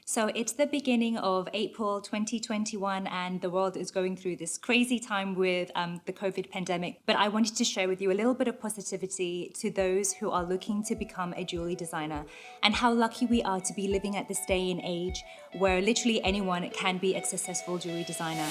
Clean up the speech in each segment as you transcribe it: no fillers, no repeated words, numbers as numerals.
So it's the beginning of April 2021, and the world is going through this crazy time with the COVID pandemic. But I wanted to share with you a little bit of positivity to those who are looking to become a jewelry designer, and how lucky we are to be living at this day and age where literally anyone can be a successful jewelry designer.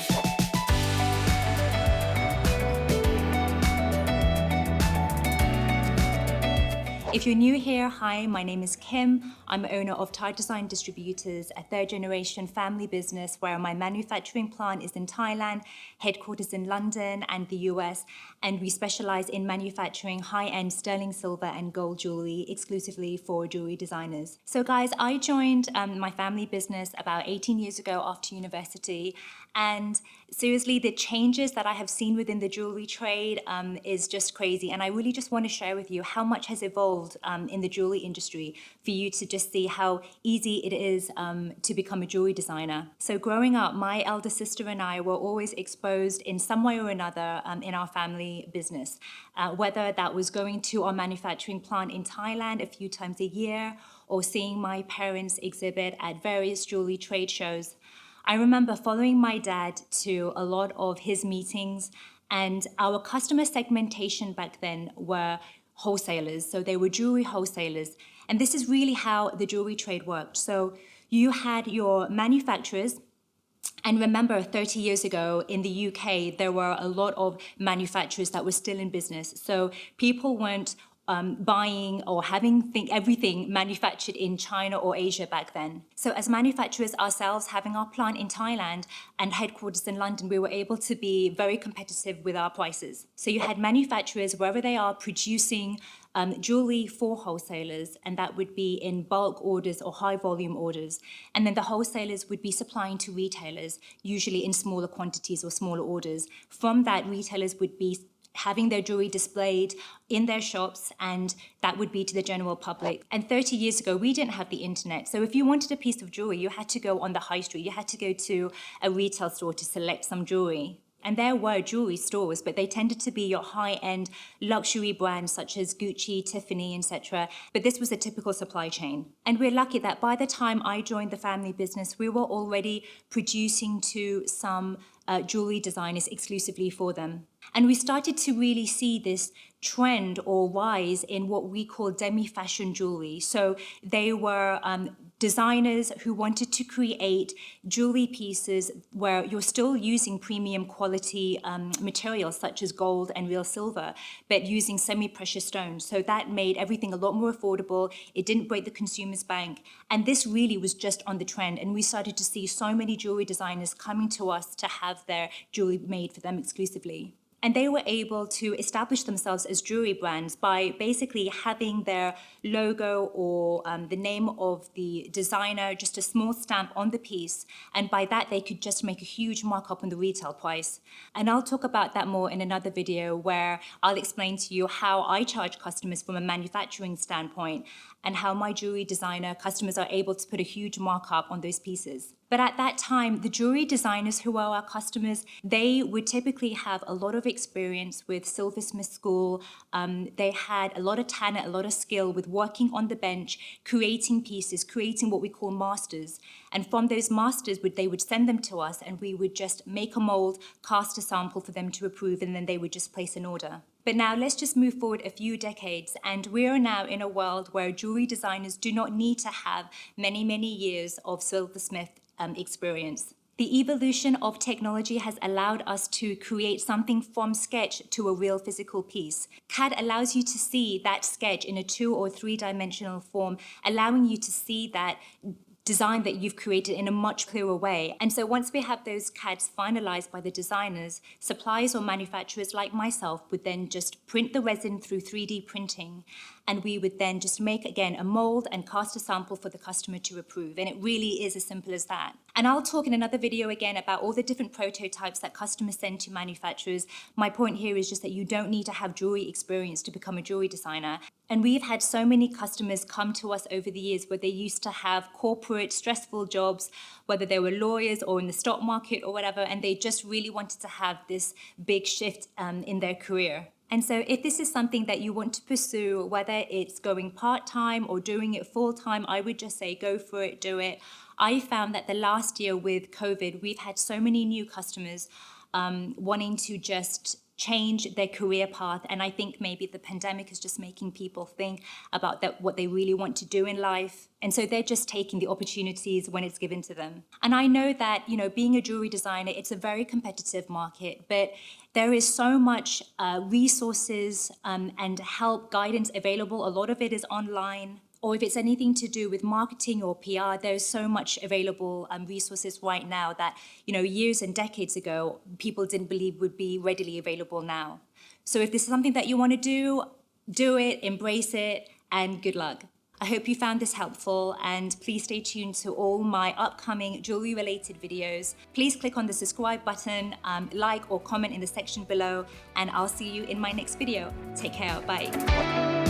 If you're new here, hi, my name is Kim. I'm owner of Tide Design Distributors, a third-generation family business where my manufacturing plant is in Thailand, headquarters in London and the US, and we specialize in manufacturing high-end sterling silver and gold jewelry exclusively for jewelry designers. So guys, I joined my family business about 18 years ago after university, and seriously, the changes that I have seen within the jewelry trade is just crazy. And I really just want to share with you how much has evolved in the jewelry industry for you to just see how easy it is to become a jewelry designer. So growing up, my elder sister and I were always exposed in some way or another in our family business, whether that was going to our manufacturing plant in Thailand a few times a year or seeing my parents exhibit at various jewelry trade shows. I remember following my dad to a lot of his meetings, and our customer segmentation back then were wholesalers. So they were jewelry wholesalers. And this is really how the jewelry trade worked. So you had your manufacturers. And remember, 30 years ago in the UK, there were a lot of manufacturers that were still in business. So people weren't buying or having everything manufactured in China or Asia back then. So as manufacturers ourselves, having our plant in Thailand and headquarters in London, we were able to be very competitive with our prices. So you had manufacturers, wherever they are, producing jewelry for wholesalers, and that would be in bulk orders or high volume orders. And then the wholesalers would be supplying to retailers, usually in smaller quantities or smaller orders. From that, retailers would be having their jewelry displayed in their shops, and that would be to the general public. And 30 years ago, we didn't have the internet. So if you wanted a piece of jewelry, you had to go on the high street. You had to go to a retail store to select some jewelry. And there were jewelry stores, but they tended to be your high-end luxury brands such as Gucci, Tiffany, etc. But this was a typical supply chain. And we're lucky that by the time I joined the family business, we were already producing to some jewelry designers exclusively for them. And we started to really see this trend or rise in what we call Demi Fashion jewelry. So they were designers who wanted to create jewelry pieces where you're still using premium quality materials such as gold and real silver, but using semi-precious stones. So that made everything a lot more affordable. It didn't break the consumer's bank. And this really was just on the trend. And we started to see so many jewelry designers coming to us to have their jewelry made for them exclusively. And they were able to establish themselves as jewelry brands by basically having their logo or the name of the designer, just a small stamp on the piece. And by that, they could just make a huge markup on the retail price. And I'll talk about that more in another video where I'll explain to you how I charge customers from a manufacturing standpoint and how my jewelry designer customers are able to put a huge markup on those pieces. But at that time, the jewelry designers who were our customers, they would typically have a lot of experience with silversmith school. They had a lot of talent, a lot of skill with working on the bench, creating pieces, creating what we call masters. And from those masters, they would send them to us, and we would just make a mold, cast a sample for them to approve, and then they would just place an order. But now let's just move forward a few decades, and we are now in a world where jewelry designers do not need to have many, many years of silversmith experience. The evolution of technology has allowed us to create something from sketch to a real physical piece. CAD allows you to see that sketch in a 2 or 3-dimensional form, allowing you to see that design that you've created in a much clearer way. And so once we have those CADs finalized by the designers, suppliers or manufacturers like myself would then just print the resin through 3D printing, and we would then just make, again, a mold and cast a sample for the customer to approve. And it really is as simple as that. And I'll talk in another video again about all the different prototypes that customers send to manufacturers. My point here is just that you don't need to have jewelry experience to become a jewelry designer. And we've had so many customers come to us over the years where they used to have corporate, stressful jobs, whether they were lawyers or in the stock market or whatever, and they just really wanted to have this big shift in their career. And so if this is something that you want to pursue, whether it's going part-time or doing it full-time, I would just say go for it, do it. I found that the last year with COVID, we've had so many new customers wanting to just change their career path. And I think maybe the pandemic is just making people think about what they really want to do in life. And so they're just taking the opportunities when it's given to them. And I know that, being a jewelry designer, it's a very competitive market, but there is so much resources and help, guidance available. A lot of it is online. Or if it's anything to do with marketing or PR, there's so much available resources right now that, years and decades ago, people didn't believe would be readily available now. So if this is something that you want to do it, embrace it, and good luck. I hope you found this helpful, and please stay tuned to all my upcoming jewelry-related videos. Please click on the subscribe button, like or comment in the section below, and I'll see you in my next video. Take care, bye.